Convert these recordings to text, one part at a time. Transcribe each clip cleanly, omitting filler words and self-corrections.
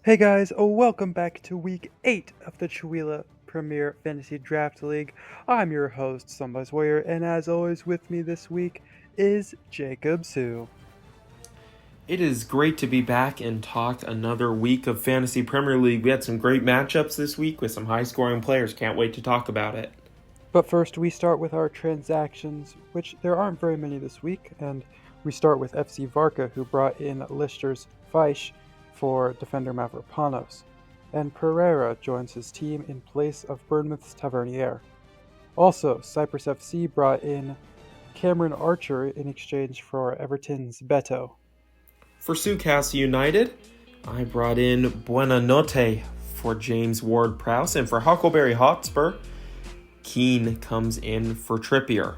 Hey guys, welcome back to week 8 of the Chewelah Premier Fantasy Draft League. I'm your host, Somebody's Warrior, and as always with me this week is Jacob Sue. It is great to be back and talk another week of Fantasy Premier League. We had some great matchups this week with some high scoring players. Can't wait to talk about it. But first we start with our transactions, which there aren't very many this week, and we start with FC Varka, who brought in Leicester's Feisch for defender Mavropanos, and Pereira joins his team in place of Bournemouth's Tavernier. Also, Cyprus FC brought in Cameron Archer in exchange for Everton's Beto. For Sucas United, I brought in Buenanote for James Ward-Prowse, and for Huckleberry Hotspur, Keane comes in for Trippier.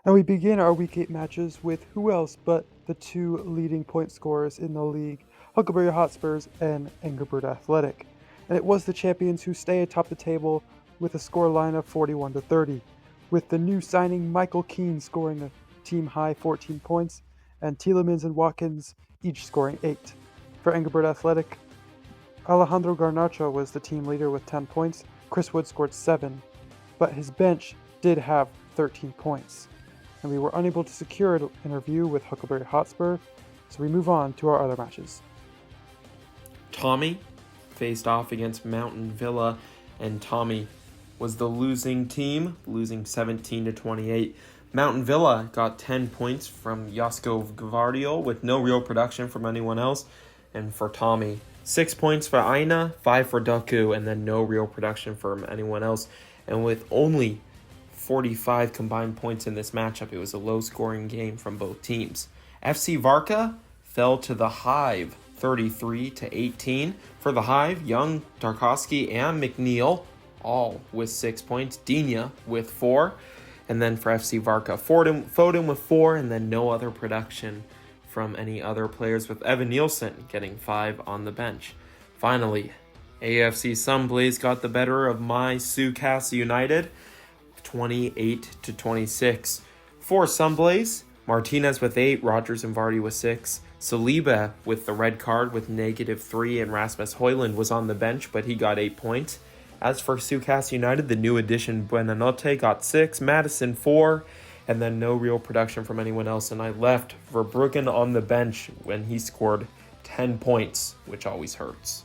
And we begin our Week 8 matches with who else but the two leading point scorers in the league, Huckleberry Hotspurs and Engelbert Athletic. And it was the champions who stay atop the table with a scoreline of 41-30, with the new signing Michael Keane scoring a team-high 14 points, and Tielemans and Watkins each scoring 8. For Engelbert Athletic, Alejandro Garnacho was the team leader with 10 points, Chris Wood scored 7, but his bench did have 13 points. And we were unable to secure an interview with Huckleberry Hotspur, so we move on to our other matches. Tommy faced off against Mountain Villa, and Tommy was the losing team, losing 17-28. Mountain Villa got 10 points from Josko Gvardiol with no real production from anyone else. And for Tommy, 6 points for Aina, 5 for Doku, and then no real production from anyone else. And with only 45 combined points in this matchup, it was a low-scoring game from both teams. FC Varka fell to the Hive, 33-18. For the Hive, Young, Tarkovsky, and McNeil, all with 6 points. Dina with 4. And then for FC Varka, Foden with 4, and then no other production from any other players, with Evan Nielsen getting 5 on the bench. Finally, AFC Sunblaze got the better of my Sucas United, 28-26. For Sunblaze, Martinez with 8, Rogers and Vardy with 6, Saliba with the red card with -3, and Rasmus Højlund was on the bench, but he got 8 points. As for Sucas United, the new addition Buenanote got 6, Madison 4, and then no real production from anyone else. And I left Verbruggen on the bench when he scored 10 points, which always hurts.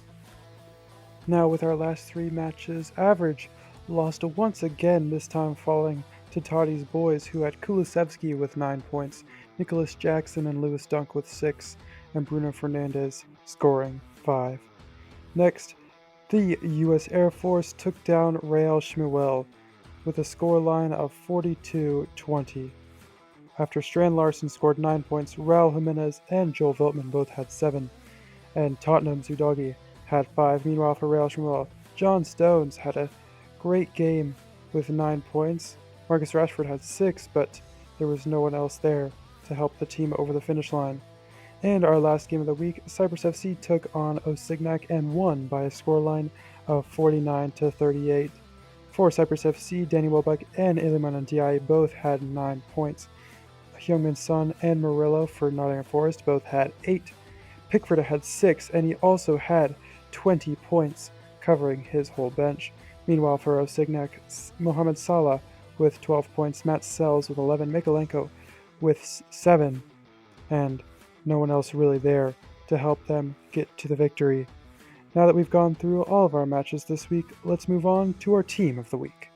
Now with our last 3 matches, Average lost once again, this time falling to Toddy's boys, who had Kulusevski with 9 points, Nicholas Jackson and Lewis Dunk with 6, and Bruno Fernandes scoring 5. Next, the U.S. Air Force took down Real Chewelah with a scoreline of 42-20. After Strand Larson scored 9 points, Raul Jimenez and Joel Veltman both had 7, and Tottenham's Udogi had 5. Meanwhile, for Real Chewelah, John Stones had a great game with 9 points. Marcus Rashford had 6, but there was no one else there to help the team over the finish line. And our last game of the week, Cyprus FC took on Osignac and won by a scoreline of 49-38. For Cyprus FC, Danny Welbeck and Iliman Ndiaye both had 9 points. Heung-min Son and Murillo for Nottingham Forest both had 8. Pickford had 6, and he also had 20 points, covering his whole bench. Meanwhile, for Osignac, Mohamed Salah with 12 points, Matt Sells with 11, Mikolenko with 7, and no one else really there to help them get to the victory. Now that we've gone through all of our matches this week, let's move on to our team of the week.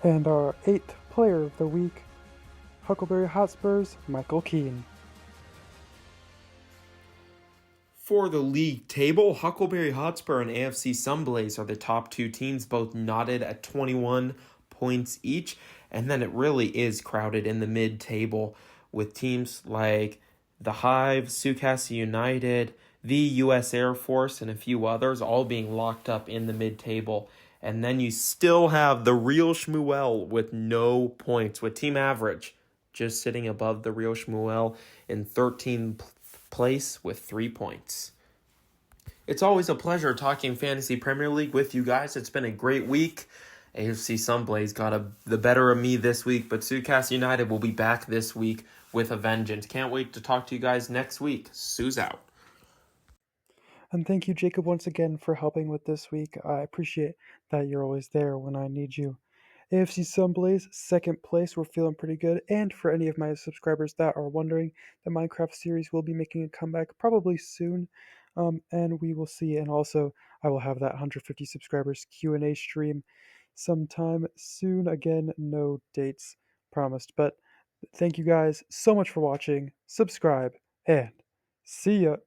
And our 8th player of the week, Huckleberry Hotspurs, Michael Keane. For the league table, Huckleberry Hotspur and AFC Sunblaze are the top two teams, both knotted at 21 points each. And then it really is crowded in the mid-table with teams like the Hive, Sukasa United, the U.S. Air Force, and a few others all being locked up in the mid-table. And then you still have the real Chewelah with no points, with team average just sitting above the real Chewelah in 13th place with 3 points. It's always a pleasure talking Fantasy Premier League with you guys. It's been a great week. AFC Sunblaze got the better of me this week, but Sukasa United will be back this week with a vengeance. Can't wait to talk to you guys next week. Sue's out. And thank you, Jacob, once again for helping with this week. I appreciate that you're always there when I need you. AFC Sunblaze, second place. We're feeling pretty good. And for any of my subscribers that are wondering, the Minecraft series will be making a comeback probably soon. And we will see. And also, I will have that 150 subscribers Q&A stream sometime soon. Again, no dates promised. But thank you guys so much for watching. Subscribe and see ya.